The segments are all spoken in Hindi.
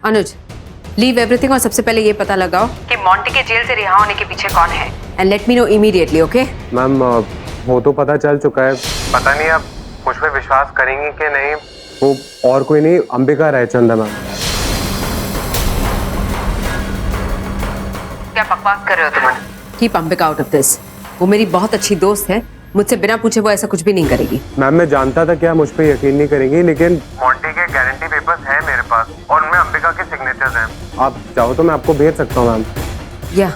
अनुज, लीव एवरीथिंग और सबसे पहले ये पता लगाओ कि मॉन्टी के जेल से रिहा होने के पीछे कौन है and let me know immediately, okay? Ma'am वो तो पता चल चुका है, पता नहीं आप मुझ पे विश्वास करेंगी कि नहीं। वो और कोई नहीं, अंबिका रायचंदा मैम। क्या बकवास कर रहे हो तुम? Keep Ambika out of this. वो मेरी बहुत अच्छी दोस्त है, मुझसे बिना पूछे वो ऐसा कुछ भी नहीं करेगी। मैम मैं जानता था कि आप मुझ पे यकीन नहीं करेंगी, लेकिन मॉन्टी के गारंटी पेपर्स हैं मेरे पास और उनमें अंबिका के सिग्नेचर्स हैं। आप चाहो तो मैं आपको भेज सकता हूँ मैम। या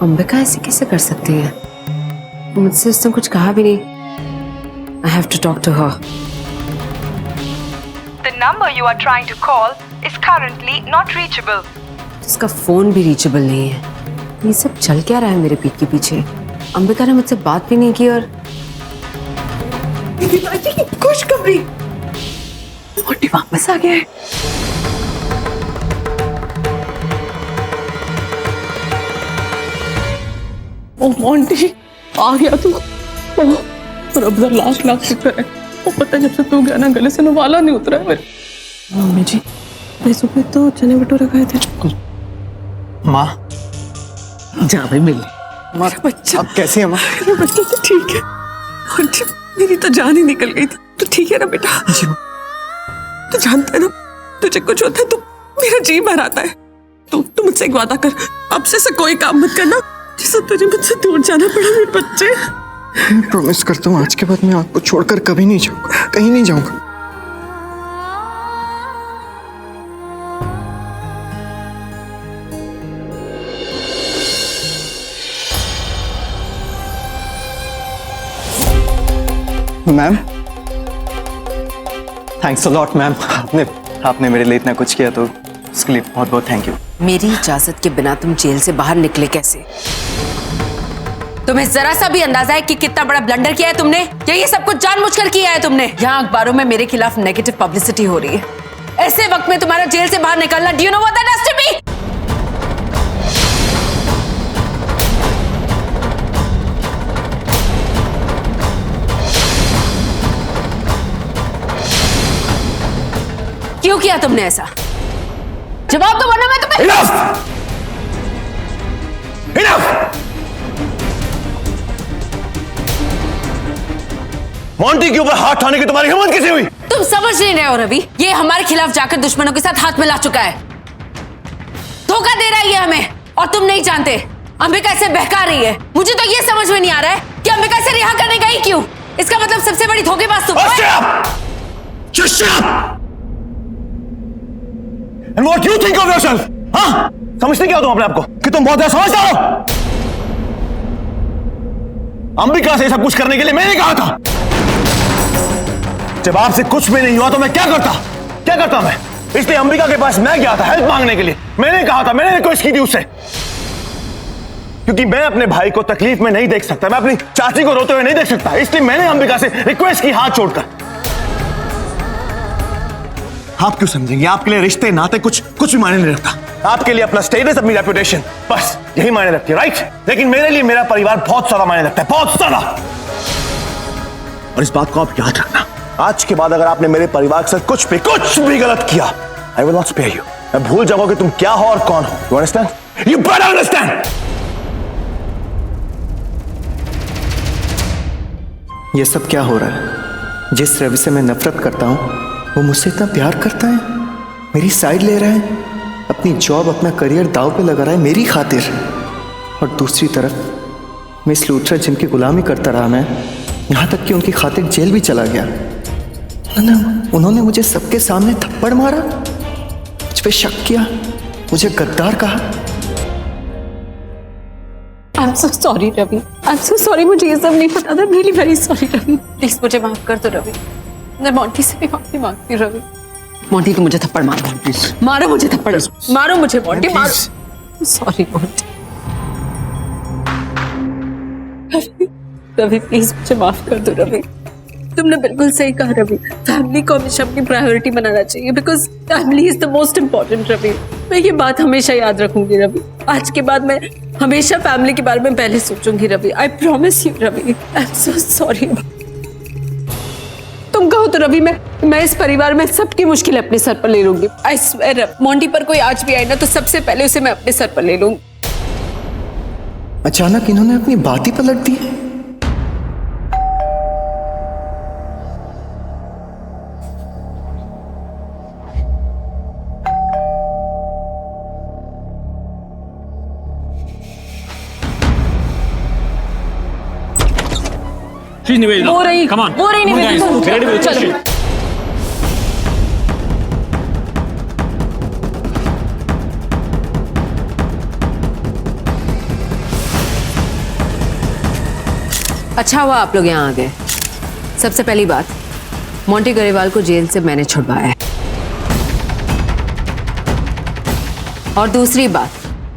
अंबिका ऐसे कैसे कर सकती है? मुझसे उसने कुछ कहा भी नहीं। I have to talk to her. The number you are trying to call is currently not reachable. उसका फोन भी रीचेबल नहीं है। ये सब चल क्या रहा है मेरे पीठ के पीछे? अंबिका ने मुझसे बात भी नहीं की और खुशखबरी, मॉन्टी वापस आ गया है। ओ मॉन्टी आ गया तू। रब लाख लाख शुक्र है। वो पता है जब से तू गया ना गले से वाला नहीं उतरा है मेरे। मम्मी जी मैं सुबह तो चने भटूरे खाए थे। माँ जा भाई मिल हमारा बच्चा। अब कैसी है माँ? बच्चा तो ठीक है। और मेरी तो जान ही निकल गई थी। तो ठीक है ना बेटा? जी तू जानता है ना तुझे कुछ होता है तो मेरा जी भर आता है। तू मुझसे एक वादा कर, अब से कोई काम मत करना जिससे तुझे मुझसे दूर जाना पड़ा मेरे बच्चे। मैं प्रॉमिस करता हूँ आज के बाद मैं आपको छोड़कर कभी नहीं जाऊंगा, कहीं नहीं जाऊंगा। Ma'am thanks a lot ma'am, आपने मेरे लिए इतना कुछ किया तो उसके लिए बहुत बहुत थैंक यू। मेरी इजाजत के बिना तुम जेल से बाहर निकले कैसे? तुम्हें जरा सा भी अंदाजा है कि कितना बड़ा ब्लंडर किया है तुमने? या ये सब कुछ जानबूझकर किया है तुमने? यहाँ अखबारों में मेरे खिलाफ नेगेटिव पब्लिसिटी हो रही है। ऐसे वक्त में तुम्हारा जेल से बाहर निकलना, do you know what that does to me? क्यों किया तुमने ऐसा? जवाब तो वरना मैं तुम्हें। Enough! Enough! मॉन्टी के ऊपर हाथ उठाने की तुम्हारी हिम्मत कैसे हुई? तुम समझ नहीं रहे हो रवि, ये हमारे खिलाफ जाकर दुश्मनों के साथ हाथ मिला चुका है। धोखा दे रहा है ये हमें और तुम नहीं जानते। अंबिका इसे बहका रही है। मुझे तो ये समझ में नहीं आ रहा है कि अंबिका इसे रिहा करने गई क्यों? इसका मतलब सबसे बड़ी धोखेबाज तुम हो। Just shut up! And what you think of yourself? हाँ? समझते क्या हो तुम अपने आप को कि तुम बहुत समझदार हो? अंबिका से सब कुछ करने के लिए मैंने कहा था। जब आपसे कुछ भी नहीं हुआ तो मैं क्या करता मैं? इसलिए अंबिका के पास मैं गया था हेल्प मांगने के लिए। मैंने कहा था, मैंने रिक्वेस्ट की थी उससे, क्योंकि मैं अपने भाई को तकलीफ में नहीं देख सकता, मैं अपनी चाची को रोते हुए नहीं देख सकता, इसलिए मैंने अंबिका से रिक्वेस्ट की हाथ छोड़कर। आप क्यों समझेंगे? आपके लिए रिश्ते नाते कुछ भी मायने नहीं रखता। आपके लिए अपना स्टेटस, अपनी रेपुटेशन, बस यही मायने रखती है, राइट? लेकिन मेरे लिए मेरा परिवार बहुत सारा मायने रखता है, बहुत सारा। और इस बात को आप याद रखना, आज के बाद अगर आपने मेरे परिवार के साथ कुछ भी गलत किया, I will not spare you. मैं भूल जाऊंगा कि तुम क्या हो और कौन हो। You understand? You better understand. ये सब क्या हो रहा है? जिस रवि से मैं नफरत करता हूँ वो मुझसे इतना प्यार करता है, मेरी साइड ले रहा है, अपनी जॉब अपना करियर दांव पे लगा रहा है मेरी खातिर। और दूसरी तरफ मिस लूथरा जिनकी गुलामी करता रहा मैं, यहाँ तक कि उनकी खातिर जेल भी चला गया। उन्होंने मुझे सबके सामने थप्पड़ मारा, मुझ पे शक किया, मुझे गद्दार कहा। I'm so sorry Ravi, I'm so sorry, मुझे ये सब नहीं पता था। really very sorry Ravi, please मुझे माफ कर दो रवि। मैं मॉन्टी से भी माफी मांगती हूँ रवि। मॉन्टी तो मुझे थप्पड़ मारो, प्लीज मारो मुझे थप्पड़, मारो मुझे मॉन्टी, मारो। Sorry Monty. रवि प्लीज मुझे माफ कर दो रवि। तुमने बिल्कुल सही कहा रवि, फैमिली को हमेशा अपनी प्रायोरिटी बनाना चाहिए, because family is the most important Ravi. मैं ये बात हमेशा याद रखूंगी रवि। आज के बाद मैं हमेशा फैमिली के बारे में पहले सोचूंगी Ravi. I promise you Ravi. I am so sorry. तो तुम कहो तो रवि, मैं इस परिवार में सबकी मुश्किल अपने सर पर ले लूंगी। आई स्वेयर, मोंटी पर कोई आज भी आए ना तो सबसे पहले उसे मैं अपने सर पर ले लूंगी। अचानक इन्होंने अपनी बात ही पलट दी। She's Nivedita. वो रही, Come on. वो रही निवेदिता। Ready with चलो। you. अच्छा हुआ आप लोग यहाँ आ गए। सबसे पहली बात, मोंटी गरेवाल को जेल से मैंने छुड़वाया है। और दूसरी बात,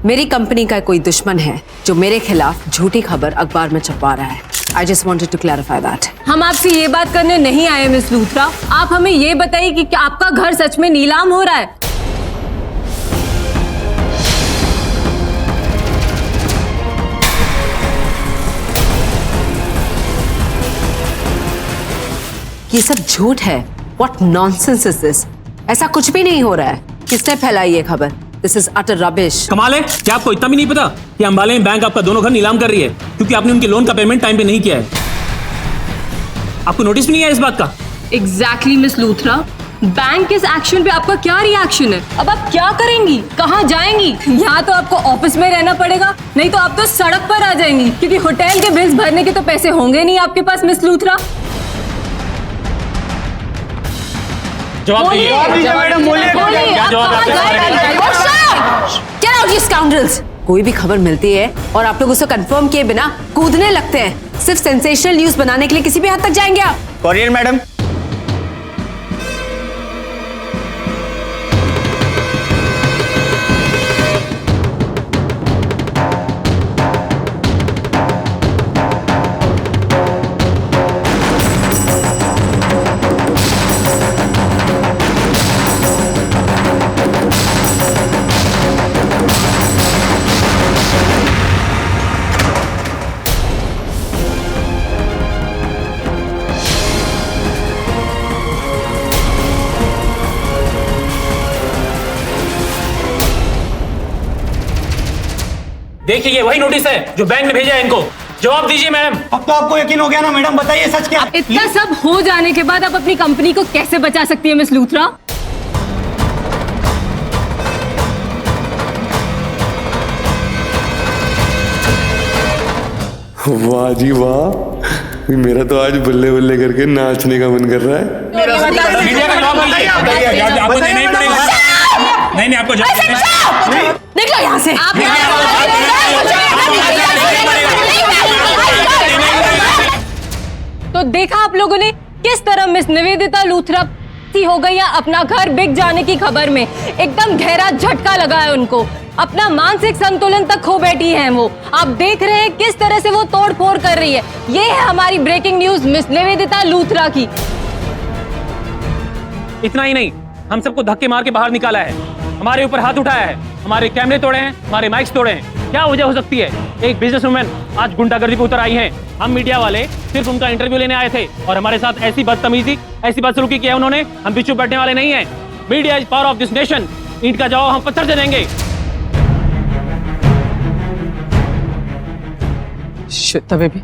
मेरी कंपनी का कोई दुश्मन है जो मेरे खिलाफ झूठी खबर अखबार में छपवा रहा है। I just wanted to clarify that. हम आपसे ये बात करने नहीं आए मिस लूथरा, आप हमें ये बताइए कि क्या आपका घर सच में नीलाम हो रहा है? ये सब झूठ है। What nonsense is this? ऐसा कुछ भी नहीं हो रहा है। किसने फैलाई ये खबर? This is utter rubbish. कमाल है, क्या आपको इतना भी नहीं पता कि अंबाले में बैंक आपका दोनों घर नीलाम कर रही है क्योंकि आपने उनके लोन का पेमेंट टाइम पे नहीं किया है? आपको नोटिस भी नहीं है इस बात का? एग्जैक्टली मिस लूथरा, बैंक इस एक्शन पे आपका क्या रिएक्शन है? अब आप क्या करेंगी, कहाँ जाएंगी? यहाँ तो आपको ऑफिस में रहना पड़ेगा, नहीं तो आप तो सड़क पर आ जाएंगी क्योंकि होटल के बिल्स भरने के तो पैसे होंगे नहीं आपके पास मिस लूथरा। जवाब दीजिए मैडम, बोलिए क्या जवाब Get out, you scoundrels! कोई भी खबर मिलती है और आप लोग उसे कंफर्म किए बिना कूदने लगते हैं। सिर्फ सेंसेशनल न्यूज बनाने के लिए किसी भी हद तक जाएंगे आप। Courier madam. देखिए ये वही नोटिस है जो बैंक ने भेजा है इनको। जवाब दीजिए मैम। अब तो आपको यकीन हो गया ना मैडम, बताइए सच क्या? इतना सब हो जाने के बाद आप अपनी कंपनी को कैसे बचा सकती है मिस लूथरा? वाह जी वाह, मेरा तो आज बल्ले बल्ले करके नाचने का मन कर रहा है। मीडिया का जवाब दीजिए। आपको देना ही पड़ेगा। नहीं आपको जवाब निकलो यहाँ से। तो देखा आप लोगों ने किस तरह मिस निवेदिता लूथरा हो गई है अपना घर बिक जाने की खबर में। एकदम गहरा झटका लगा है उनको, अपना मानसिक संतुलन तक खो बैठी हैं वो। आप देख रहे हैं किस तरह से वो तोड़ फोड़ कर रही है। ये है हमारी breaking news miss Nivedita Luthra की। इतना ही नहीं, हम सबको धक्के मार के बाहर निकाला है, हमारे ऊपर हाथ उठाया है, हमारे कैमरे तोड़े हैं, हमारे माइक्स तोड़े हैं। क्या वजह हो सकती है? एक बिजनेसवुमन आज गुंडागर्दी पे उतर आई हैं। हम मीडिया वाले सिर्फ उनका इंटरव्यू लेने आए थे और हमारे साथ ऐसी बदतमीजी, ऐसी बदसलूकी किया उन्होंने। हम भी चुप बैठने वाले नहीं हैं। Media is power of this nation. ईंट का जवाब हम पत्थर से देंगे। श्वेता बेबी,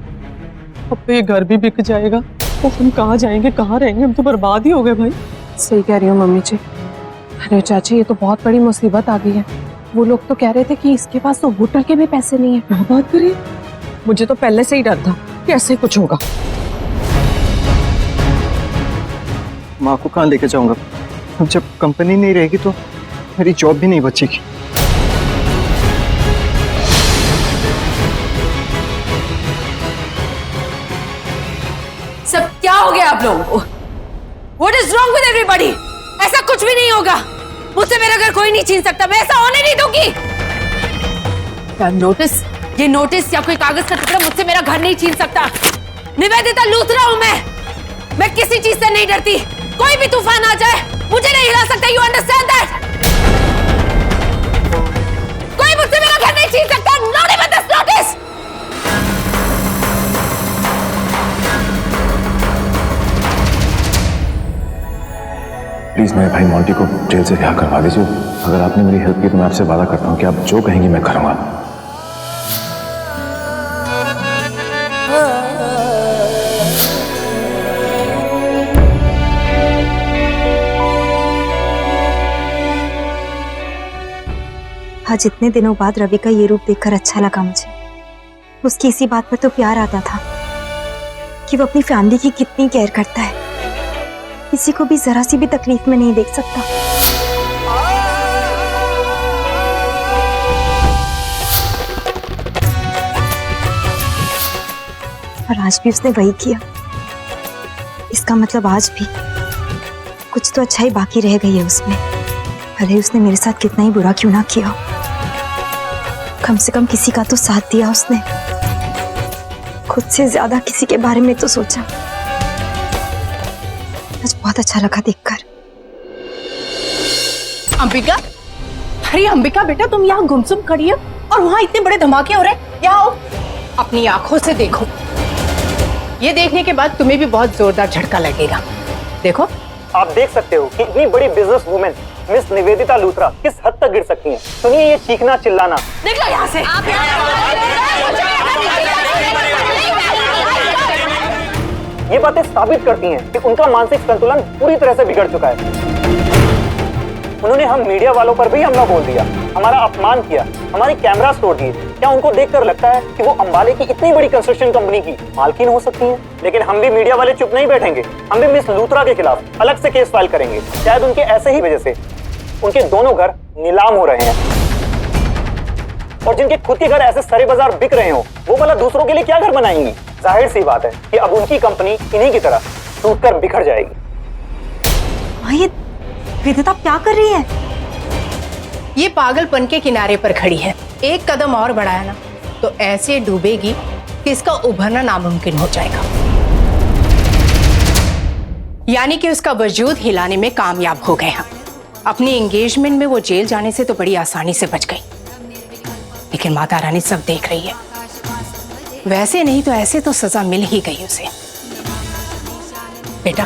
अब तो ये घर भी बिक जाएगा तो हम कहाँ जाएंगे, कहाँ रहेंगे? हम तो बर्बाद ही हो गए भाई। सही कह रही हो मम्मी जी। अरे चाची, ये तो बहुत बड़ी मुसीबत आ गई है। वो लोग तो कह रहे थे कि इसके पास तो होटल के भी पैसे नहीं है। क्या बात करिए, मुझे तो पहले से ही डर था कि ऐसे कुछ होगा। माँ को कहाँ लेके जाऊंगा? अब जब कंपनी नहीं रहेगी तो मेरी जॉब भी नहीं बचेगी। सब क्या हो गया आप लोगों को? What is wrong with everybody? ऐसा कुछ भी नहीं होगा। मुझसे मेरा घर कोई नहीं छीन सकता। मैं ऐसा होने नहीं दूंगी। नोटिस, ये नोटिस या कोई कागज का टुकड़ा मुझसे मेरा घर नहीं छीन सकता। निवेदिता लूथरा हूं मैं किसी चीज से नहीं डरती। कोई भी तूफान आ जाए मुझे नहीं हिला सकता। You understand that? कोई मुझसे मेरा घर नहीं छीन सकता। Not even this notice. मेरे भाई मोंटी को जेल से रिहा करवा दीजिए। अगर आपने मेरी हेल्प की तो मैं आपसे वादा करता हूँ कि आप जो कहेंगी मैं करूँगा। आज इतने दिनों बाद रवि का ये रूप देखकर अच्छा लगा मुझे। उसकी इसी बात पर तो प्यार आता था कि वो अपनी फैमिली की कितनी केयर करता है, किसी को भी जरा सी भी तकलीफ में नहीं देख सकता। और आज भी उसने वही किया। इसका मतलब आज भी कुछ तो अच्छाई बाकी रह गई है उसमें, भले उसने मेरे साथ कितना ही बुरा क्यों ना किया। कम से कम किसी का तो साथ दिया उसने, खुद से ज्यादा किसी के बारे में तो सोचा। आज बहुत अच्छा लगा देखकर। अंबिका, अरे अंबिका बेटा, तुम यहाँ गुमसुम खड़ी हो और वहाँ इतने बड़े धमाके हो रहे हैं। यहाँ आओ, अपनी आंखों से देखो। ये देखने के बाद तुम्हें भी बहुत जोरदार झटका लगेगा। देखो, आप देख सकते हो कि इतनी बड़ी business women miss Nivedita Luthra किस हद तक गिर सकती हैं। सुनिए ये चीखना चिल्लाना। निकलो यहाँ से। ये बातें साबित करती हैं कि उनका मानसिक संतुलन पूरी तरह से बिगड़ चुका है। उन्होंने हम मीडिया वालों पर भी हमला बोल दिया, हमारा अपमान किया, हमारी कैमरास तोड़ दिए। क्या उनको देखकर लगता है कि वो अंबाले की इतनी बड़ी कंस्ट्रक्शन कंपनी की मालकिन हो सकती हैं? लेकिन हम भी मीडिया वाले चुप नहीं बैठेंगे। हम भी मिस लूथरा के खिलाफ अलग से केस फाइल करेंगे। शायद उनके ऐसे ही वजह से उनके दोनों घर नीलाम हो रहे हैं, और जिनके खुद के घर ऐसे सरे बाजार बिक रहे हो, वो भला दूसरों के लिए क्या घर बनाएंगी? जाहिर सी बात है कि अब उनकी कंपनी इन्हीं की तरह टूटकर बिखर जाएगी। ये वेदिता क्या कर रही है? ये पागलपन के किनारे पर खड़ी है। एक कदम और बढ़ाया ना तो ऐसे डूबेगी कि इसका उभरना नामुमकिन हो जाएगा। यानी कि उसका वजूद हिलाने में कामयाब हो गए हम। अपनी एंगेजमेंट में वो जेल जाने से तो बड़ी आसानी से बच गई, लेकिन माता रानी सब देख रही है। वैसे नहीं तो ऐसे तो सजा मिल ही गई उसे। बेटा,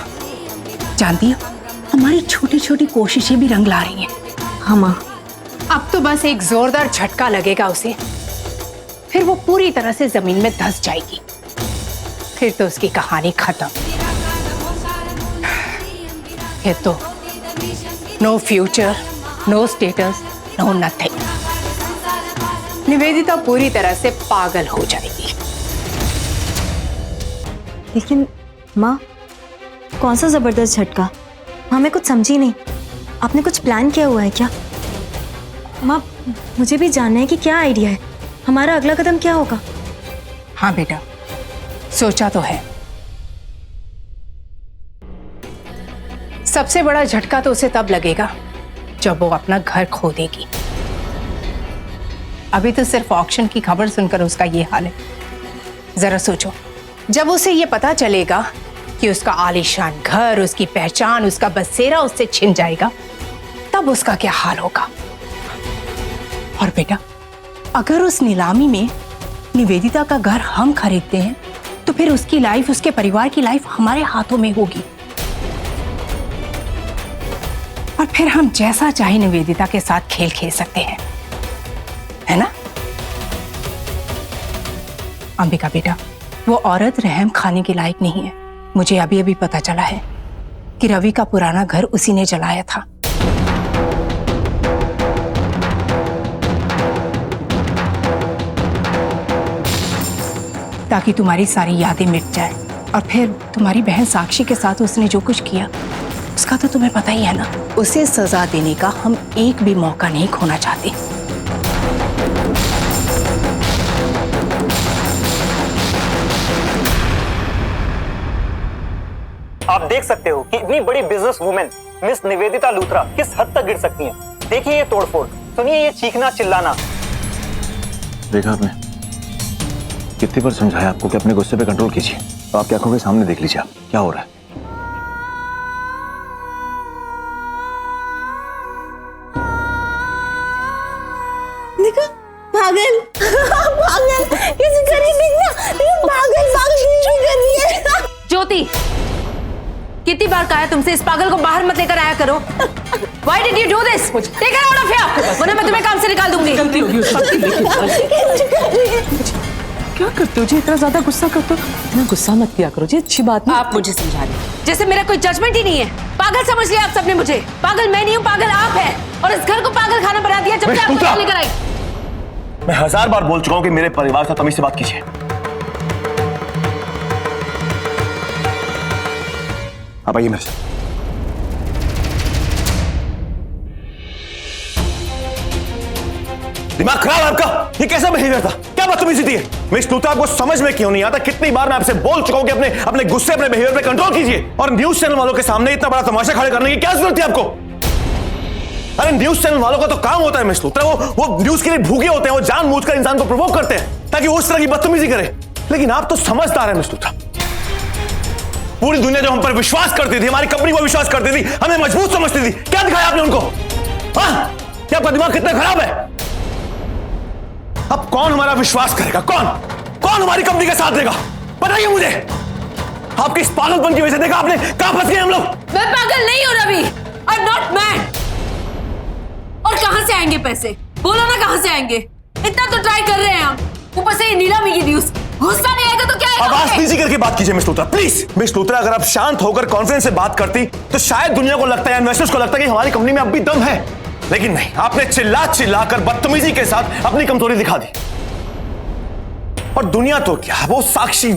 जानती हो, हमारी छोटी छोटी कोशिशें भी रंग ला रही हैं। हाँ माँ। अब तो बस एक जोरदार झटका लगेगा उसे, फिर वो पूरी तरह से जमीन में धंस जाएगी। फिर तो उसकी कहानी खत्म। फिर तो no future, no status, no nothing. Nivedita पूरी तरह से पागल हो जाएगी। लेकिन माँ, कौन सा जबरदस्त झटका? हमें कुछ समझी नहीं। आपने कुछ प्लान किया हुआ है क्या? माँ, मुझे भी जानना है कि क्या आइडिया है, हमारा अगला कदम क्या होगा? हाँ बेटा, सोचा तो है। सबसे बड़ा झटका तो उसे तब लगेगा जब वो अपना घर खो देगी। अभी तो सिर्फ ऑक्शन की खबर सुनकर उसका ये हाल है। जरा सोचो, जब उसे ये पता चलेगा कि उसका आलीशान घर, उसकी पहचान, उसका बसेरा उससे छिन जाएगा, तब उसका क्या हाल होगा। और बेटा, अगर उस नीलामी में निवेदिता का घर हम खरीदते हैं तो फिर उसकी लाइफ, उसके परिवार की लाइफ हमारे हाथों में होगी, और फिर हम जैसा चाहे निवेदिता के साथ खेल खेल सकते हैं, है ना? अंबिका बेटा, वो औरत रहम खाने के लायक नहीं है। मुझे अभी अभी पता चला है कि रवि का पुराना घर उसी ने जलाया था। ताकि तुम्हारी सारी यादें मिट जाए, और फिर तुम्हारी बहन साक्षी के साथ उसने जो कुछ किया उसका तो तुम्हें पता ही है ना। उसे सजा देने का हम एक भी मौका नहीं खोना चाहते। आप देख सकते हो कि इतनी बड़ी business women miss Nivedita Luthra किस हद तक गिर सकती हैं। देखिए ये तोड़फोड़, सुनिए ये चीखना चिल्लाना। देखा आपने, कितनी बार समझाया आपको कि अपने गुस्से पे कंट्रोल कीजिए। तो आपकी आंखों के सामने देख लीजिए आप क्या हो रहा है। देखो, पागल पागल, किसी करिए देखना, पागल पागल कर रही है। ज्योति, कितनी बार कहा है तुमसे इस पागल को बाहर मत लेकर आया करो? Why did you do this? Take her out of here! वरना मैं तुम्हें काम से निकाल दूंगी। गलती होगी क्या करते हो जी? इतना ज्यादा गुस्सा करते हो? इतना गुस्सा मत किया करो जी, अच्छी बात नहीं। आप मुझे समझा रहे हैं जैसे मेरा कोई जजमेंट ही नहीं है। पागल समझ लिया आप सबने मुझे। पागल मैं नहीं हूँ, पागल आप है। और इस घर को पागल खाना बना दिया जब से आपको यहाँ लेकर आई। मैं 1000 बार बोल चुका हूं कि मेरे परिवार से तमीज से बात कीजिए। आप आइए मेरे साथ। दिमाग खराब है आपका? ये कैसा बिहेवियर था? क्या बदतमीजी थी? मिस लूथरा, आपको समझ में क्यों नहीं आता? कितनी बार मैं आपसे बोल चुका हूं कि अपने गुस्से, अपने बिहेवियर पे कंट्रोल कीजिए। और न्यूज चैनल वालों के सामने इतना बड़ा तमाशा खड़े करने की क्या जरूरत थी आपको? अरे न्यूज चैनल वालों का तो काम होता है मिस लूथरा, वो न्यूज के लिए भूखे होते हैं, वो जानबूझकर इंसान को प्रोवोक करते हैं ताकि वो उस तरह की बदतमीजी करे। लेकिन आप तो समझदार हैं मिस लूथरा। पूरी दुनिया जो हम पर विश्वास करती थी, हमारी कंपनी पर विश्वास करती थी, हमें मजबूत समझती थी, क्या दिखाया आपने उनको? हाँ? क्या आपका दिमाग कितना खराब है? अब कौन हमारा विश्वास करेगा? कौन हमारी कंपनी का साथ देगा? बताइए मुझे। आपके इस पागलपन की वजह से देखा आपने कहां फंस गए हम लोग। मैं पागल नहीं हूं Ravi, I am not mad. और कहां से आएंगे पैसे? बोलो ना कहां से आएंगे? इतना तो ट्राई कर रहे हैं हम, ऊपर से ये नीलामी की न्यूज़। गुस्सा नहीं आएगा तो क्या आएगा? आवाज नीचे करके बात कीजिए miss Luthra, please. Miss Luthra, अगर आप शांत होकर कॉन्फ्रेंस से बात करती तो शायद दुनिया को लगता है, इन्वेस्टर्स को लगता है कि हमारी कंपनी में अब भी दम है। लेकिन नहीं, आपने चिल्ला कर बदतमीजी के साथ अपनी कमजोरी दिखा दी। और दुनिया तो क्या, वो साक्षी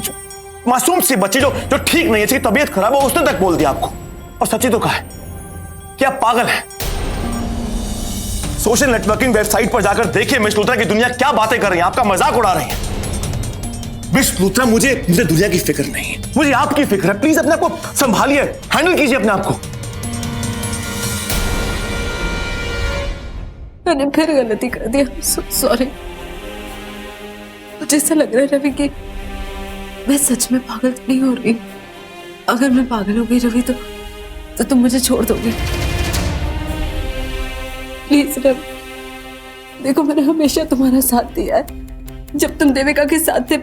मासूम सी बच्ची जो ठीक नहीं है, इसकी तबीयत खराब है, उसने तक बोल दिया आपको। और सच्ची तो कहा है कि आप पागल हैं। सोशल नेटवर्किंग वेबसाइट पर जाकर देखिए मिस लूथरा की दुनिया क्या बातें कर रही है, आपका मजाक उड़ा रही है। मिस लूथरा, मुझे दुनिया की फिक्र नहीं है, मुझे आपकी फिक्र है। प्लीज अपने आप को संभालिए, हैंडल कीजिए अपने आप को। मैंने फिर गलती कर दी, सॉरी। मुझे ऐसा लग रहा है रवि कि मैं सच में पागल नहीं हो रही। अगर मैं पागल हो गई रवि तो तुम मुझे छोड़ दोगे? प्लीज रवि, देखो मैंने हमेशा तुम्हारा साथ दिया है। जब तुम देविका के साथ थे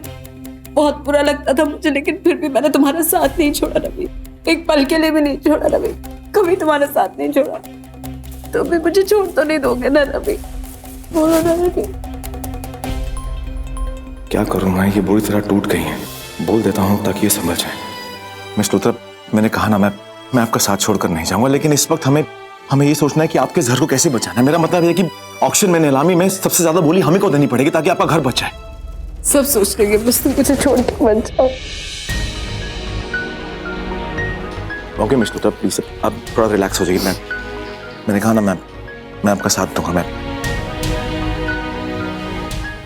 बहुत बुरा लगता था मुझे, लेकिन फिर भी मैंने तुम्हारा साथ नहीं छोड़ा रवि। एक पल के लिए भी नहीं छोड़ा रवि, कभी तुम्हारा साथ नहीं छोड़ा। तो भी मुझे छोड़ तो नहीं दोगे ना रवि? बोलो ना रवि। क्या करूं मैं, ये बुरी तरह टूट गई है। बोल देता हूं ताकि ये समझ जाए। मिस लूथरा, मैंने कहा ना, मैं आपका साथ छोड़कर नहीं जाऊंगा, लेकिन इस वक्त हमें ये सोचना है कि आपके घर को कैसे बचाना है। मेरा मतलब है कि ऑक्शन में, नीलामी में सबसे ज्यादा बोली हमें को देनी पड़ेगी ताकि आपका घर बच जाए। सब सोच लेंगे, बस तुम मुझे छोड़ के मत जाओ। ओके मिस लूथरा, प्लीज आप थोड़ा रिलैक्स हो जाइए। मैंने कहा ना, मैं आपका साथ दूंगा। मैं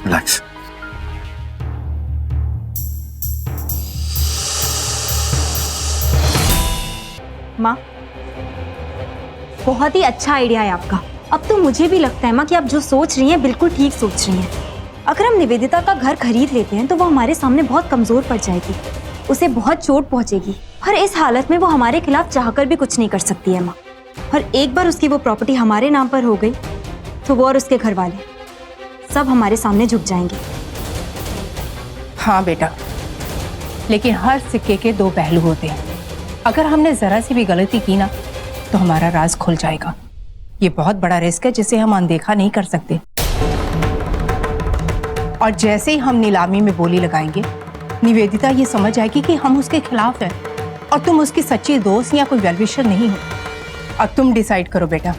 रिलैक्स। माँ, बहुत ही अच्छा आइडिया है आपका। अब तो मुझे भी लगता है माँ कि आप जो सोच रही हैं बिल्कुल ठीक सोच रही हैं। अगर हम निवेदिता का घर खरीद लेते हैं तो वो हमारे सामने बहुत कमजोर पड़ जाएगी, उसे बहुत चोट पहुंचेगी और इस हालत में वो हमारे खिलाफ चाहकर भी कुछ नहीं कर सकती है माँ। और एक बार उसकी वो प्रॉपर्टी हमारे नाम पर हो गई तो वो और उसके घर वाले सब हमारे सामने झुक जाएंगे। हाँ बेटा, लेकिन हर सिक्के के दो पहलू होते हैं। अगर हमने जरा सी भी गलती की ना तो हमारा राज खुल जाएगा। ये बहुत बड़ा रिस्क है जिसे हम अनदेखा नहीं कर सकते। और जैसे ही हम नीलामी में बोली लगाएंगे, निवेदिता ये समझ आएगी कि हम उसके खिलाफ हैं और तुम उसकी सच्ची दोस्त या कोई वेलविशर नहीं हो। अब तुम डिसाइड करो बेटा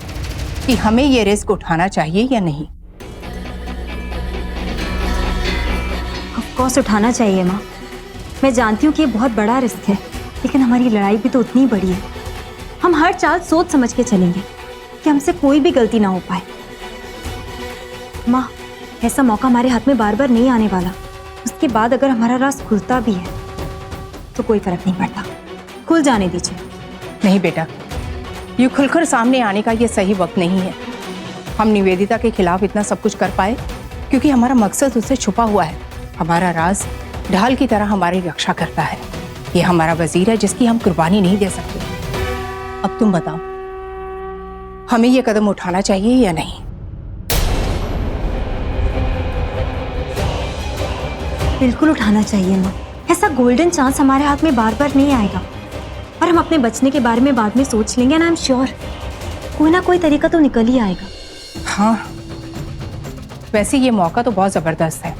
कि हमें ये रिस्क उठाना चाहिए या नहीं। ऑफ कोर्स उठाना चाहिए माँ। मैं जानती हूँ कि ये बहुत बड़ा रिस्क है, लेकिन हमारी लड़ाई भी तो उतनी बड़ी है। हम हर चाल सोच समझ के चलेंगे कि हमसे कोई भी गलती ना हो पाए। माँ, ऐसा मौका हमारे हाथ में बार बार नहीं आने वाला। उसके बाद अगर हमारा राज खुलता भी है तो कोई फर्क नहीं पड़ता, खुल जाने दीजिए। नहीं बेटा, ये खुलकर सामने आने का ये सही वक्त नहीं है। हम निवेदिता के खिलाफ इतना सब कुछ कर पाए क्योंकि हमारा मकसद उससे छुपा हुआ है। हमारा राज ढाल की तरह हमारी रक्षा करता है। ये हमारा वजीर है जिसकी हम कुर्बानी नहीं दे सकते। अब तुम बताओ, हमें ये कदम उठाना चाहिए या नहीं? बिल्कुल उठाना चाहिए माँ। ऐसा गोल्डन चांस हमारे हाथ में बार बार नहीं आएगा और और हम अपने बचने के बारे में बाद में सोच लेंगे एंड आई एम श्योर कोई ना कोई तरीका तो निकल ही आएगा। हाँ, वैसे ये मौका तो बहुत जबरदस्त है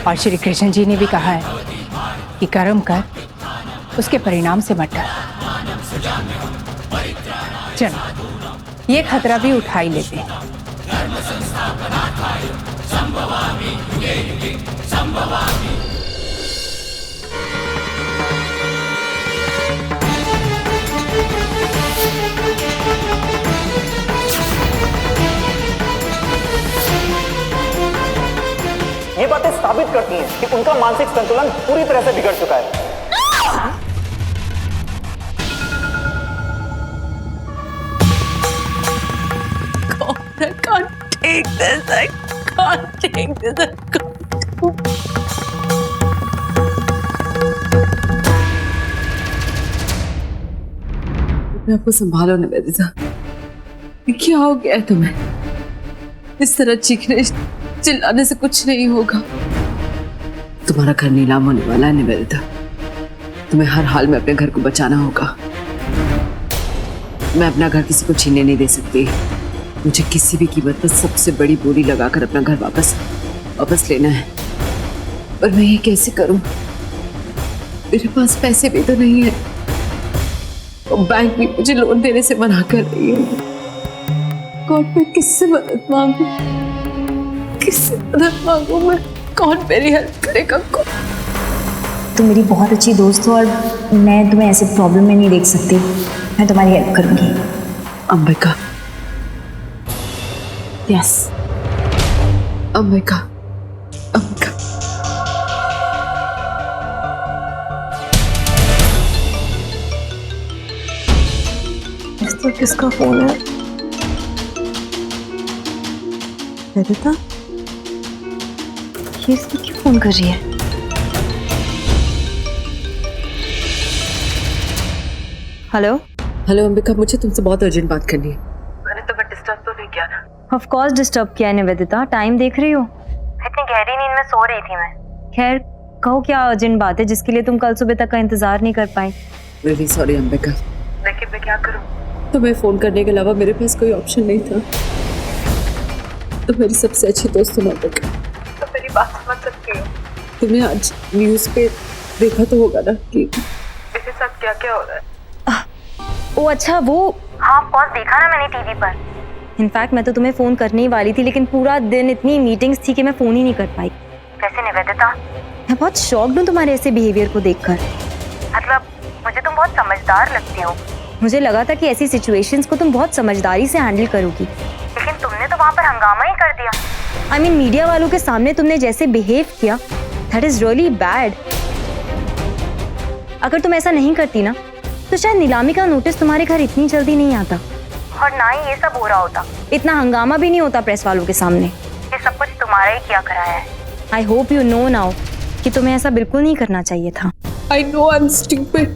और श्री कृष्ण जी ने भी कहा है कि कर्म कर, उसके परिणाम से मत डर। चलो ये खतरा भी उठा ही लेते हैं। ये बातें साबित करती हैं कि उनका मानसिक संतुलन पूरी तरह से बिगड़ चुका है। I can't take this. I can't take this. I can't. अपने आप को संभालो निवेदिता। क्या हो गया है तुम्हें? इस तरह चीखने चिल्लाने से कुछ नहीं होगा। तुम्हारा घर नीलाम होने वाला है निवेदिता। तुम्हें हर हाल में अपने घर को बचाना होगा। मैं अपना घर किसी को छीनने नहीं दे सकती। मुझे किसी भी कीमत पर सबसे बड़ी बोली लगाकर अपना घर वापस लेना है। पर मैं ये कैसे करूं? मेरे पास पैसे भी तो नहीं है और बैंक भी मुझे लोन देने से मना कर रही है। कौन मैं किससे मदद मांगू? किससे मदद मांगू मैं? कौन मेरी हेल्प करेगा? कौन? तुम मेरी बहुत अच्छी दोस्त हो और मैं तुम्हें ऐसे प्रॉब्लम में नहीं देख सकती। मैं तुम्हारी हेल्प करूंगी। अंबिका। यस अंबिका। अंबिका। इस तो किसका फोन है? निवेदिता, ये इसमें क्यों फोन कर रही है? हेलो हेलो अंबिका, मुझे तुमसे बहुत अर्जेंट बात करनी है। मैंने तुम्हें डिस्टर्ब तो नहीं किया ना? ऑफ कोर्स डिस्टर्ब किया है निवेदिता। टाइम देख रही हो? इतनी गहरी नींद में सो रही थी मैं। खैर कहो क्या अर्जेंट बात है जिसके लिए तुम कल सुबह तक का इंतजार नहीं कर पाई? Really sorry Ambika. लेकिन मैं क्या करूं? तुम्हें फोन करने के अलावा मेरे पास कोई ऑप्शन नहीं था। तो मेरी सबसे अच्छी दोस्त तुम अंबिका। तो मेरी बात समझ सकती हो? तुमने आज न्यूज़ पे देखा तो होगा ना कि मेरे साथ क्या क्या हो रहा है। ओ अच्छा वो, हाँ ऑफ कोर्स देखा ना मैंने टीवी पर। इनफैक्ट मैं तो तुम्हें फोन करने ही वाली थी लेकिन पूरा दिन इतनी मीटिंग्स थी कि मैं फोन ही नहीं कर पाई। वैसे निवेदिता, मैं बहुत शॉक्ड हूँ तुम्हारे ऐसे बिहेवियर को देखकर। मतलब मुझे तुम बहुत समझदार लगती हो। मुझे लगा था कि ऐसी सिचुएशंस को तुम बहुत समझदारी से हैंडल करोगी, लेकिन तुमने तो वहाँ पर हंगामा ही कर दिया। आई मीन मीडिया वालों के सामने तुमने जैसे बिहेव किया, दैट इज रियली बैड। अगर तुम ऐसा नहीं करती ना तो शायद नीलामी का नोटिस तुम्हारे घर इतनी जल्दी नहीं आता और ना ही ये सब हो रहा होता। इतना हंगामा भी नहीं होता प्रेस वालों के सामने। ये सब कुछ तुम्हारा ही किया कराया है। I hope you know now कि तुम्हें ऐसा बिल्कुल नहीं करना चाहिए था। I know I'm stupid।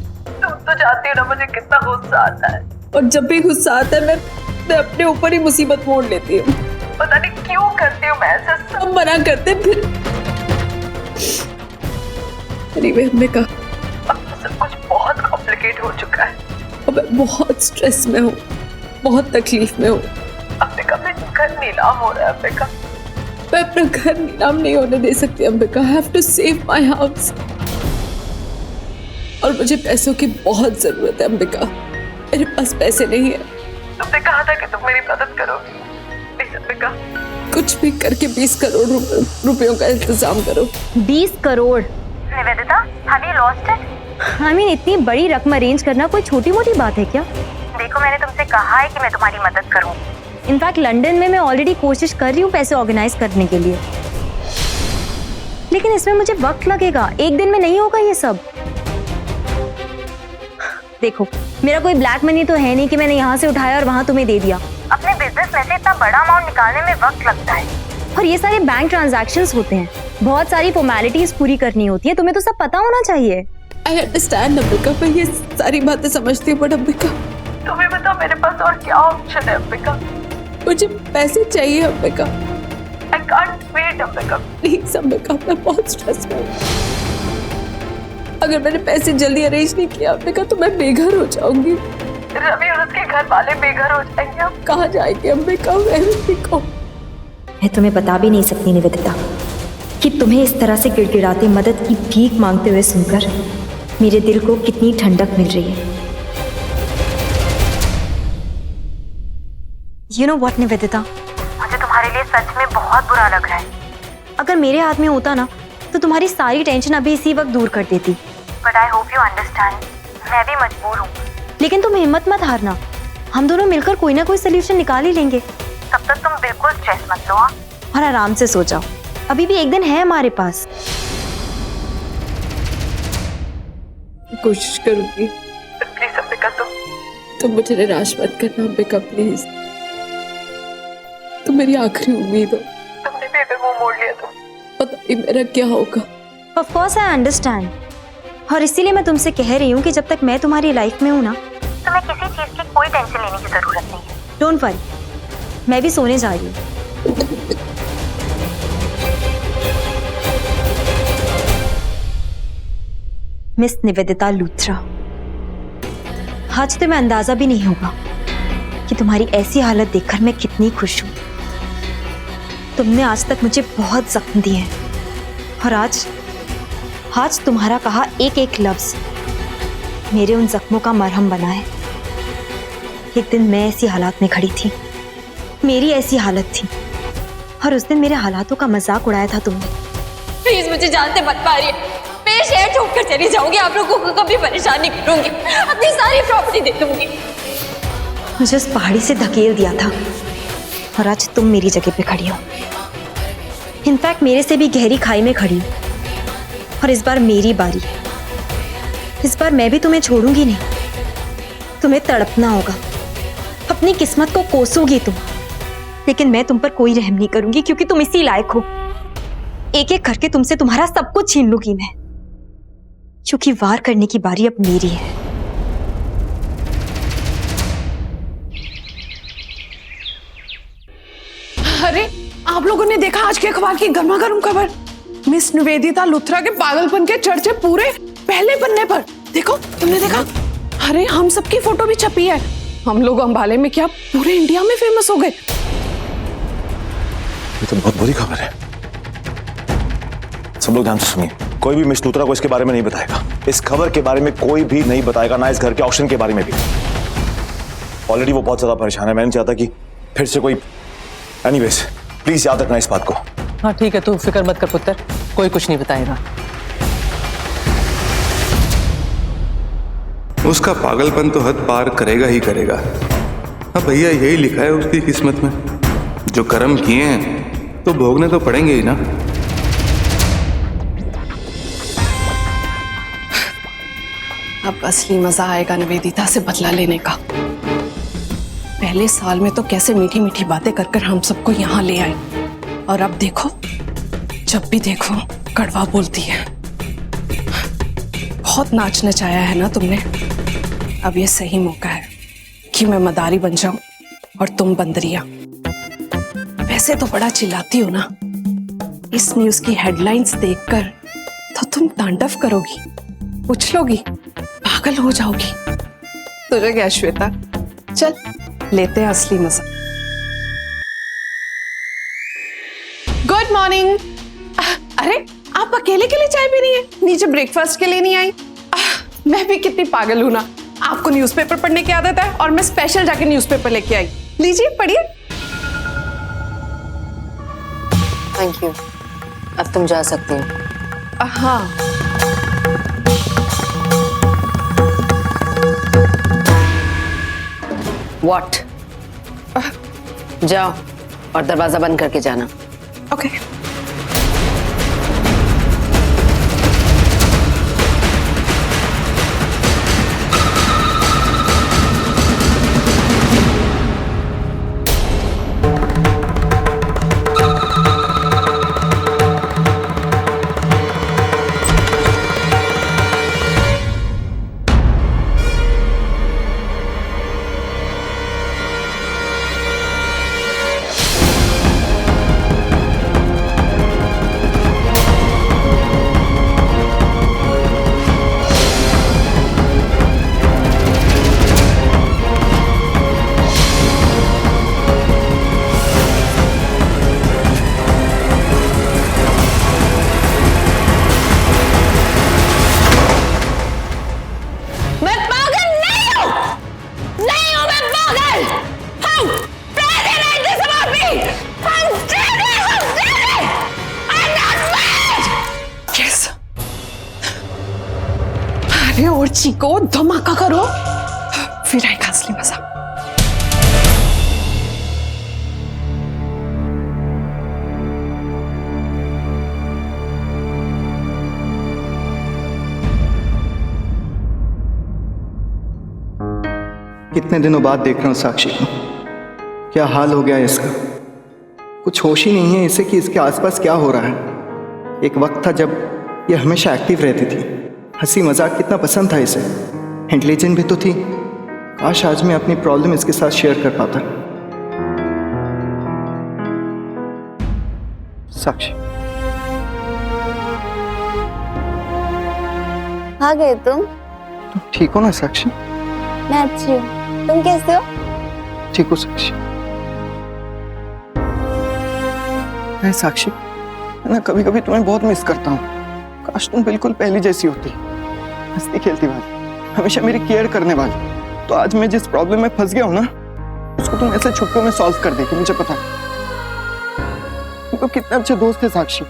तुम तो जानती हो ना मुझे कितना गुस्सा आता है और जब भी गुस्सा आता है मैं अपने ऊपर ही मुसीबत मोड़ लेती हूँ। पता नहीं क्यों करती हूँ मैं ऐसा। सब मना करते फिर anyway, हमने कहा अब सब कुछ बहुत कॉम्प्लिकेट हो चुका है और मैं बहुत स्ट्रेस में हूँ, बहुत तकलीफ में हूँ। अंबिका मेरा घर नीलाम हो रहा है। अंबिका मैं अपना घर नीलाम नहीं होने दे सकती। Ambika I have to save my house और मुझे पैसों की बहुत जरूरत है। अंबिका मेरे पास पैसे नहीं है। तुमने कहा था कि तुम मेरी मदद करोगी। प्लीज अंबिका कुछ भी करके 20 करोड़ रुपयों का इंतजाम करो। 20 crore? Nivedita, have you lost it? I mean, इतनी बड़ी रकम अरेंज करना कोई छोटी मोटी बात है क्या? देखो मैंने तुमसे कहा है कि मैं तुम्हारी मदद करूं। इनफैक्ट लंदन में मैं ऑलरेडी कोशिश कर रही हूँ पैसे ऑर्गेनाइज करने के लिए, लेकिन इसमें मुझे वक्त लगेगा। एक दिन में नहीं होगा ये सब। देखो मेरा कोई ब्लैक मनी तो है नहीं कि मैंने यहाँ से उठाया और वहाँ तुम्हें दे दिया। अपने बिजनेस में से इतना बड़ा अमाउंट निकालने में वक्त लगता है और ये सारे बैंक ट्रांजैक्शंस होते हैं, बहुत सारी फॉर्मेलिटीज पूरी करनी होती है। तुम्हें तो सब पता होना चाहिए। आई अंडरस्टैंड अंबिका, मैं ये सारी बातें समझती हूँ बट अंबिका तुम्हें बताओ मेरे पास और क्या ऑप्शन है। अंबिका मुझे पैसे चाहिए। Ambika I can't wait. Ambika please. Ambika मैं बहुत स्ट्रेस में हूँ। अगर मैंने पैसे जल्दी अरेंज नहीं किया अंबिका तो मैं बेघर हो जाऊंगी। रवि और उसके घर वाले बेघर हो जाएंगे। अब कहाँ जाएंगे अंबिका? मैं तुम्हें बता भी नहीं सकती निवेदिता कि तुम्हें इस तरह से गिड़गिड़ाते मदद की भीख मांगते हुए सुनकर मेरे दिल को कितनी ठंडक मिल रही है। You know what, निवेदिता, मुझे तुम्हारे लिए सच में बहुत बुरा लग रहा है। अगर मेरे हाथ में होता ना तो तुम्हारी सारी टेंशन अभी इसी वक्त दूर कर देती। But I hope you understand, मैं भी मजबूर हूँ। लेकिन तुम हिम्मत मत हारना, हम दोनों मिलकर कोई ना कोई सोल्यूशन निकाल ही लेंगे। तब तक तुम बिल्कुल स्ट्रेस मत लो और आराम से सो जाओ, अभी भी एक दिन है हमारे पास। कोशिश करूंगी। प्लीज अंबिका, तुम मुझे निराश मत करना अंबिका, प्लीज। तुम मेरी आखिरी उम्मीद हो। तुमने भी अगर मुंह मोड़ लिया तो पता नहीं मेरा क्या होगा। Of course I understand, और इसीलिए मैं तुमसे कह रही हूँ कि जब तक मैं तुम्हारी लाइफ में हूँ ना, तुम्हें किसी चीज की कोई टेंशन लेने की जरूरत नहीं है। डोंट वरी, मैं भी सोने जा रही हूँ। मिस निवेदिता लूथरा, आज तुम्हें अंदाजा भी नहीं होगा कि तुम्हारी ऐसी हालत देखकर मैं कितनी खुश हूं। तुमने आज तक मुझे बहुत जख्म दिए हैं और आज तुम्हारा कहा एक एक लफ्ज मेरे उन जख्मों का मरहम बना है। एक दिन मैं ऐसी हालात में खड़ी थी, मेरी ऐसी हालत थी, और उस दिन मेरे हालातों का मजाक उड़ाया था तुमने। प्लीज मुझे जानते मत पारिए, मैं शहर छोड़कर चली जाऊंगी, आप लोगों को कभी परेशान नहीं करूंगी, अपनी सारी प्रॉपर्टी दे दूंगी। मुझे उस पहाड़ी से धकेल दिया था और आज तुम मेरी जगह पे खड़ी हो। इनफैक्ट मेरे से भी गहरी खाई में खड़ी हो, और इस बार मेरी बारी। इस बार मैं भी तुम्हें छोड़ूंगी नहीं, तुम्हें तड़पना होगा, अपनी किस्मत को कोसोगी तुम, लेकिन मैं तुम पर कोई रहम नहीं करूंगी क्योंकि तुम इसी लायक हो। एक एक करके तुमसे तुम्हारा सब कुछ छीन लूंगी मैं, क्योंकि वार करने की बारी अब मेरी है। अरे आप लोगों ने देखा आज के अखबार की गर्मा गर्म खबर? मिस निवेदिता लूथरा के पागलपन के चर्चे पूरे पहले पन्ने पर। देखो, तुमने देखा? अरे हम सबकी फोटो भी छपी है। हम लोग अंबाले में क्या पूरे इंडिया में फेमस हो गए। ये तो बहुत बुरी खबर है। सब लोग ध्यान से सुनिए, कोई भी मिस लूथरा को इसके बारे में नहीं बताएगा। इस खबर के बारे में कोई भी नहीं बताएगा, ना इस घर के ऑक्शन के बारे में भी। ऑलरेडी वो बहुत ज्यादा परेशान है, मैं नहीं चाहता कि फिर से कोई। एनीवेज, प्लीज याद रखना इस बात को। हाँ ठीक है, तू फिक्र मत कर पुत्र, कोई कुछ नहीं बताएगा। उसका पागलपन तो हद पार करेगा ही करेगा। अब भैया यही लिखा है उसकी किस्मत में, जो कर्म किए हैं तो भोगने तो पड़ेंगे ही ना। अब असली मजा आएगा निवेदिता से बदला लेने का। पहले साल में तो कैसे मीठी मीठी बातें कर कर हम सबको यहाँ ले आए, और अब देखो, जब भी देखो कड़वा बोलती है। बहुत नाच नचाया है ना तुमने, अब ये सही मौका है कि मैं मदारी बन जाऊं और तुम बंदरिया। वैसे तो बड़ा चिल्लाती हो ना, इस न्यूज की हेडलाइंस देखकर तो तुम तांडव करोगी, उछलोगी, पागल हो जाओगी। तुझे क्या श्वेता, चल लेते हैं असली मजा। Good morning. अरे आप अकेले के लिए चाय पी रही है, नीचे ब्रेकफास्ट के लिए नहीं आई? मैं भी कितनी पागल हूं ना, आपको न्यूज़पेपर पढ़ने की आदत है और मैं स्पेशल जाके न्यूज़पेपर लेके आई। लीजिए पढ़िए। थैंक यू, अब तुम जा सकती हो। हाँ व्हाट? जाओ और दरवाजा बंद करके जाना। ओके। चीखो, धमाका करो, फिर आएगा असली मजा। कितने दिनों बाद देख रहा हूँ साक्षी को। क्या हाल हो गया है इसका। कुछ होश ही नहीं है इसे कि इसके आसपास क्या हो रहा है। एक वक्त था जब ये हमेशा एक्टिव रहती थी, हंसी मजाक कितना पसंद था इसे, इंटेलिजेंट भी तो थी। काश आज मैं अपनी प्रॉब्लम इसके साथ शेयर कर पाता। साक्षी, आ गए तुम ठीक हो ना साक्षी? मैं अच्छी हूँ, तुम कैसे हो? ठीक हो साक्षी? मैं साक्षी, मैं ना कभी कभी तुम्हें बहुत मिस करता हूँ। काश तुम बिल्कुल पहली जैसी होती, हंसती खेलती वाली, हमेशा मेरी केयर करने वाली। तो आज मैं जिस प्रॉब्लम में फंस गया हूँ ना, उसको तुम ऐसे छुट्टियों में सॉल्व कर देगी, मुझे पता है। तुम तो कितने अच्छे दोस्त थे साक्षी,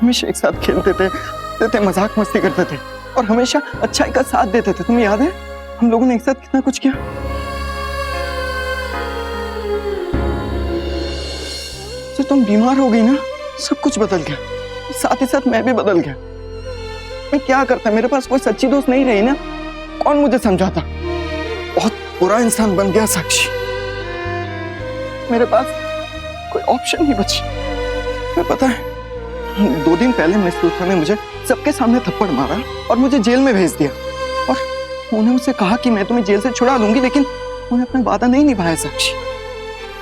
हमेशा एक साथ खेलते थे, मजाक मस्ती करते थे और हमेशा अच्छाई का साथ देते थे। तुम्हें याद है हम लोगों ने एक साथ कितना कुछ किया? जब तुम बीमार हो गई ना, सब कुछ बदल गया, साथ ही साथ मैं भी बदल गया। मैं क्या करता, मेरे पास कोई सच्ची दोस्त नहीं रही ना, कौन मुझे समझाता? बहुत बुरा इंसान बन गया साक्षी, मेरे पास कोई ऑप्शन नहीं बची। मैं पता है 2 दिन पहले मिस लूथरा ने मुझे सबके सामने थप्पड़ मारा और मुझे जेल में भेज दिया। और उन्होंने मुझसे कहा कि मैं तुम्हें जेल से छुड़ा लूंगी, लेकिन उन्होंने अपना वादा नहीं निभाया साक्षी।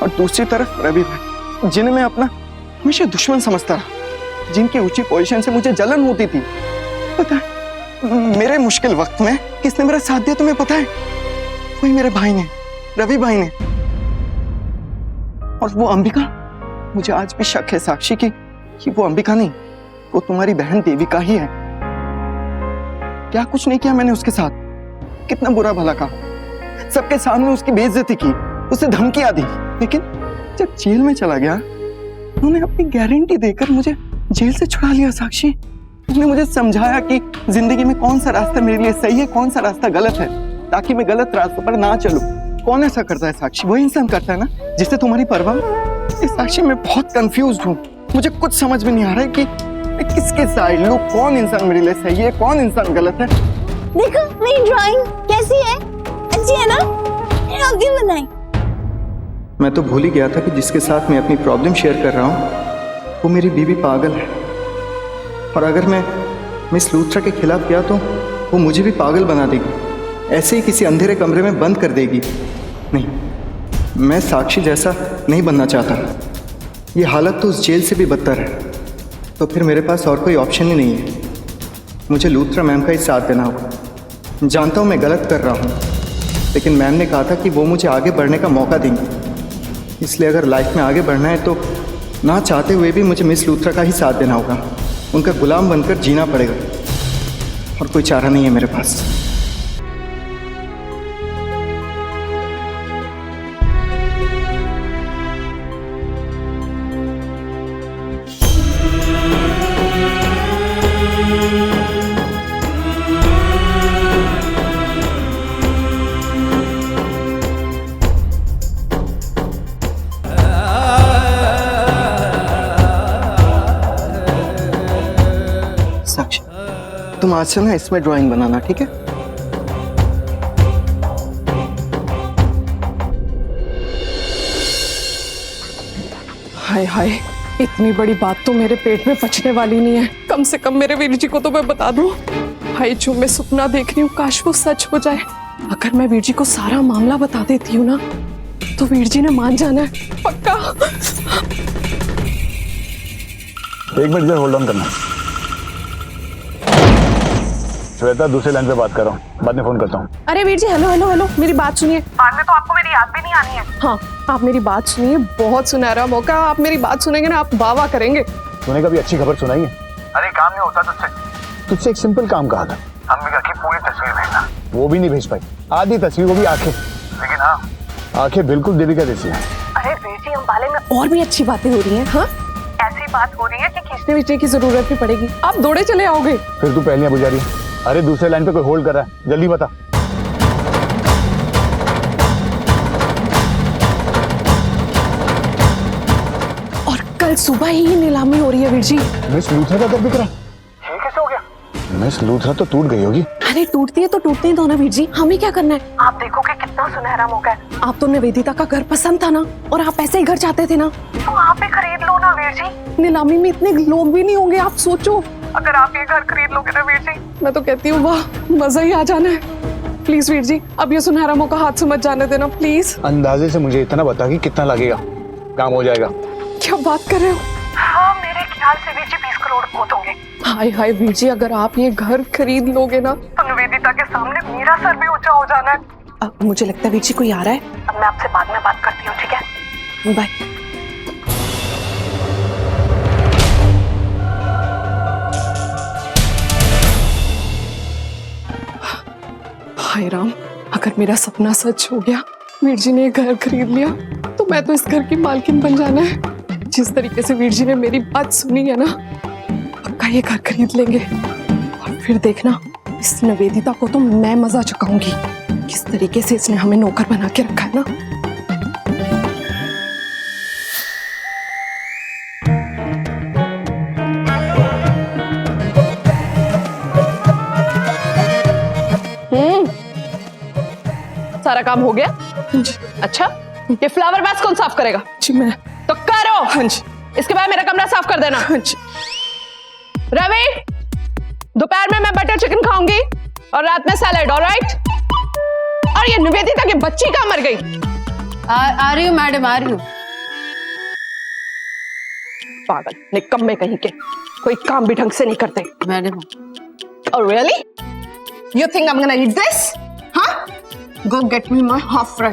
और दूसरी तरफ रवि भाई, जिन्हें मैं अपना हमेशा दुश्मन समझता रहा, जिनकी ऊंची पोजीशन से मुझे जलन होती थी। पता है मेरे मुश्किल वक्त में किसने मेरा साथ दिया तुम्हें पता है? वही मेरे भाई ने, रवि भाई ने। और वो अंबिका, मुझे आज भी शक है साक्षी कि वो अंबिका नहीं, वो तुम्हारी बहन देविका ही है। क्या कुछ नहीं किया मैंने उसके साथ, कितना बुरा भला कहा, सबके सामने उसकी बेइज्जती की, उसे धमकियां दी, लेकिन जब जेल में चला गया उन्होंने अपनी गारंटी देकर मुझे जेल से छुड़ा लिया साक्षी। उन्होंने मुझे समझाया कि जिंदगी में कौन सा रास्ता मेरे लिए सही है, कौन सा रास्ता गलत है, ताकि मैं गलत रास्ते पर ना चलूं। कौन ऐसा करता है साक्षी? वही इंसान करता है ना जिससे तुम्हारी परवाह। साक्षी मैं बहुत कंफ्यूज हूँ, मुझे कुछ समझ में नहीं आ रहा है कि मैं किसके साइड लूं, कौन इंसान मेरे लिए सही है, कौन इंसान गलत है। देखो मेरी ड्राइंग कैसी है, अच्छी है ना? आप क्यों बनाई? मैं तो भूल ही गया था कि जिसके साथ मैं अपनी प्रॉब्लम शेयर कर रहा हूँ वो मेरी बीवी पागल है। और अगर मैं मिस लूथरा के खिलाफ गया तो वो मुझे भी पागल बना देगी, ऐसे ही किसी अंधेरे कमरे में बंद कर देगी। नहीं, मैं साक्षी जैसा नहीं बनना चाहता। ये हालत तो उस जेल से भी बदतर है। तो फिर मेरे पास और कोई ऑप्शन ही नहीं है, मुझे लूथरा मैम का ही साथ देना होगा। जानता हूँ मैं गलत कर रहा हूँ, लेकिन मैम ने कहा था कि वो मुझे आगे बढ़ने का मौका देंगी। इसलिए अगर लाइफ में आगे बढ़ना है तो ना चाहते हुए भी मुझे मिस लूथरा का ही साथ देना होगा, उनका गुलाम बनकर जीना पड़ेगा, और कोई चारा नहीं है मेरे पास। साक्षी, तुम आज से ना इसमें ड्राइंग बनाना, ठीक है? हाय हाय, इतनी बड़ी बात तो मेरे पेट में पचने वाली नहीं है। कम से कम मेरे वीर जी को तो मैं बता दूं। भाई जो मैं सपना देख रही हूँ काश वो सच हो जाए। अगर मैं वीर जी को सारा मामला बता देती हूँ ना तो वीर जी ने मान जाना है पक्का। एक मिनट जरा होल्ड ऑन करना। श्वेता, दूसरे लाइन पे बात कर रहा हूँ, बाद में फोन करता हूँ। अरे Veer ji, hello hello hello, मेरी बात सुनिए। बाद में तो आपको मेरी याद भी नहीं आनी है। हाँ, आप मेरी बात सुनिए, बहुत सुनहरा मौका। आप मेरी बात सुनेंगे ना, आप वाह वाह करेंगे। तूने कभी अच्छी खबर सुनाई है? अरे काम नहीं होता तुझसे एक सिंपल काम कहा था, अंबिका की पूरी तस्वीर भेजना। वो भी नहीं भेज पाई, आधी तस्वीर, वो भी आंखें। लेकिन हाँ, आंखें बिल्कुल देविका जैसी हैं। अरे वीर जी, अंबाले में और भी अच्छी बातें हो रही हैं। हाँ, ऐसी बात हो रही है कि खींचने विचने की जरूरत भी पड़ेगी। आप दौड़े चले आओगे। फिर तू पहलियां बुझा रही है। अरे दूसरे लाइन पे कोई होल्ड कर रहा है, जल्दी बता। और कल सुबह ही नीलामी हो रही है वीर जी। मिस लूथरा का घर बिक रहा है, कैसे हो गया? मिस लूथरा तो टूट गई होगी। अरे टूटती है तो टूटने दो ना वीर जी, हमें क्या करना है? आप देखोगे कितना सुनहरा मौका है। आप तो निवेदिता का घर पसंद था ना, और आप ऐसे ही घर चाहते थे ना, तो आप ही खरीद लो ना वीर जी। नीलामी में इतने लोग भी नहीं होंगे, आप सोचो। अगर आप ये घर खरीद लोगे ना वीर जी, मैं तो कहती हूँ वाह, मजा ही आ जाना है। प्लीज वीर जी, अब ये सुनहरा मौका हाथ से मत जाने देना प्लीज। अंदाजे से मुझे इतना बता कि कितना लगेगा, काम हो जाएगा। क्या बात कर रहे हो? हाँ मेरे ख्याल से वीर जी 20 करोड़ बहुत होंगे। हाय हाय वीर जी, अगर आप ये घर खरीद लोगे ना तो निवेदिता के सामने मेरा सर भी ऊंचा हो जाना है। अब मुझे लगता है वीर जी कोई आ रहा है। अब मैं आपसे बाद में बात करती हूँ, ठीक है? बाय। हाय राम, अगर मेरा सपना सच हो गया, वीर जी ने घर खरीद लिया, तो मैं तो इस घर की मालकिन बन जाना है। जिस तरीके से वीर जी ने मेरी बात सुनी है ना, पक्का ये घर खरीद लेंगे। और फिर देखना, इस निवेदिता को तो मैं मजा चुकाऊंगी। किस तरीके से इसने हमें नौकर बना के रखा है ना। सारा काम हो गया? अच्छा, ये फ्लावर वास कौन साफ करेगा? जी मैं। तो करो। हाँ जी। इसके बाद मेरा कमरा साफ कर देना। हाँ जी। रवि, दोपहर में मैं बटर चिकन खाऊंगी और रात में सैलेड, ऑलराइट? और ये निवेदिता की बच्ची कहाँ मर गई? आ रही हूँ मैडम, आ रही हूँ। पागल निकम्मे कहीं के, कोई काम भी ढंग से नहीं करते madam. Oh really? You think I'm gonna eat this? Huh? Go get me my half fry.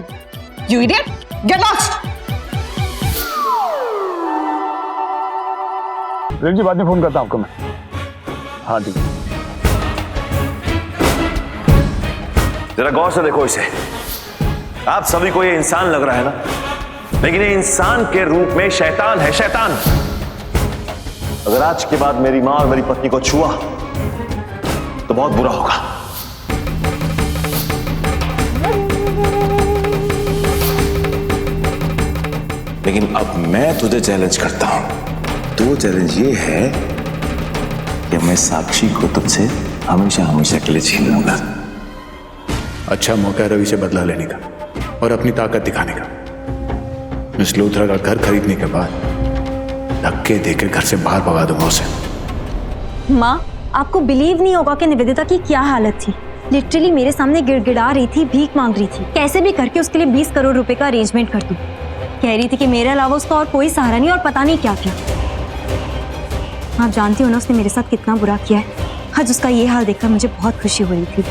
You idiot! Get lost! Veer ji बाद में फोन करता हूँ आपको मैं। हाँ ठीक है। जरा गौर से देखो इसे। आप सभी को ये इंसान लग रहा है ना, लेकिन ये इंसान के रूप में शैतान है, शैतान। अगर आज के बाद मेरी मां और मेरी पत्नी को छुआ तो बहुत बुरा होगा। लेकिन अब मैं तुझे चैलेंज करता हूं। तो चैलेंज ये है कि मैं साक्षी को तुझसे हमेशा हमेशा के लिए छीन लूंगा। अच्छा मौका है रवि से बदला लेने का और अपनी ताकत दिखाने का। मिस लूथरा का घर खरीदने के बाद धक्के देकर घर से बाहर भगा दूंगा उसे। माँ, आपको बिलीव नहीं होगा कि निवेदिता की क्या हालत थी। लिटरली मेरे सामने गिड़गिड़ा रही थी, भीख मांग रही थी, कैसे भी करके उसके लिए 20 करोड़ रुपए का अरेंजमेंट कर दूं। कह रही थी कि मेरे अलावा उसका और कोई सहारा नहीं, और पता नहीं क्या क्या। आप जानती हो ना उसने मेरे साथ कितना बुरा किया है। आज उसका ये हाल देखकर मुझे बहुत खुशी हो रही थी।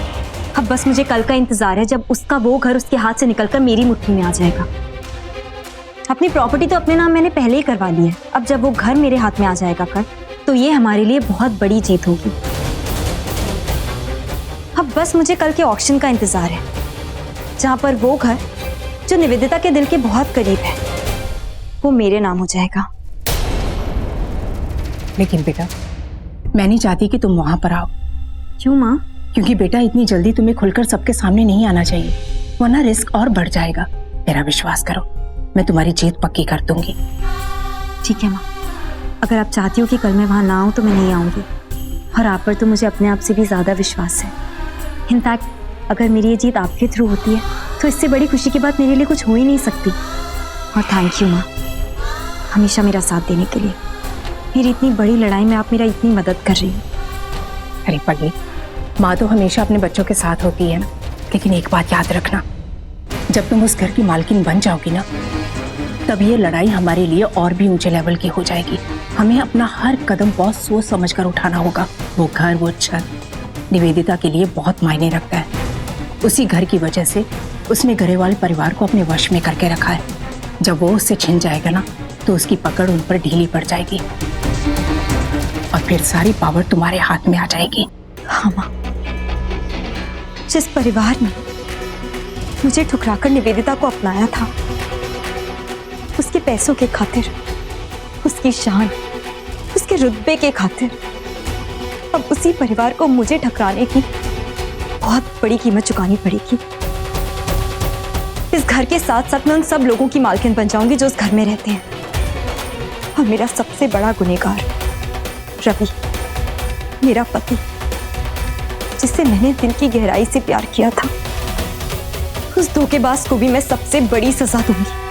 अब बस मुझे कल का इंतजार है जब उसका वो घर उसके हाथ से निकलकर मेरी मुट्ठी में आ जाएगा। अपनी प्रॉपर्टी तो अपने नाम मैंने पहले ही करवा ली है। अब जब वो घर मेरे हाथ में आ जाएगा कल, तो ये हमारे लिए बहुत बड़ी जीत होगी। अब बस मुझे कल के ऑक्शन का इंतजार है, जहां पर वो घर जो निवेदिता के दिल के बहुत करीब है, वो मेरे नाम हो जाएगा। लेकिन बेटा, मैं नहीं चाहती कि तुम वहां पर आओ। क्यों माँ? क्योंकि बेटा इतनी जल्दी तुम्हें खुलकर सबके सामने नहीं आना चाहिए, वरना रिस्क और बढ़ जाएगा। मेरा विश्वास करो, मैं तुम्हारी जीत पक्की कर दूंगी। ठीक है माँ, अगर आप चाहती हो कि कल मैं वहां ना आऊं तो मैं नहीं आऊंगी। और आप पर तो मुझे अपने आप से भी ज्यादा विश्वास है। इनफैक्ट अगर मेरी ये जीत आपके थ्रू होती है तो इससे बड़ी खुशी की बात मेरे लिए कुछ हो ही नहीं सकती। और थैंक यू माँ, हमेशा मेरा साथ देने के लिए। मेरी इतनी बड़ी लड़ाई में आप मेरा इतनी मदद कर रही हैं। अरे पगली, माँ तो हमेशा अपने बच्चों के साथ होती है ना। लेकिन एक बात याद रखना, जब तुम उस घर की मालकिन बन जाओगी ना, तब ये लड़ाई हमारे लिए और भी ऊंचे लेवल की हो जाएगी। हमें अपना हर कदम बहुत सोच समझ कर उठाना होगा। वो घर, वो छत निवेदिता के लिए बहुत मायने रखता है। उसी घर की वजह से उसने गरेवाल परिवार को अपने वश में करके रखा है। जब वो उससे छिन जाएगा ना, तो उसकी पकड़ उन पर ढीली पड़ जाएगी और फिर सारी पावर तुम्हारे हाथ में आ जाएगी। हाँ माँ, जिस परिवार ने मुझे ठुकराकर निवेदिता को अपनाया था, उसके पैसों के खातिर, उसकी शान, उसके रुतबे के खातिर, अब उसी परिवार को मुझे ठकराने की बहुत बड़ी कीमत चुकानी पड़ेगी। इस घर के साथ साथ मैं उन सब लोगों की मालकिन बन जाऊंगी जो उस घर में रहते हैं। और मेरा सबसे बड़ा गुनहगार रवि, मेरा पति, जिससे मैंने दिल की गहराई से प्यार किया था, उस धोखेबाज को भी मैं सबसे बड़ी सजा दूंगी।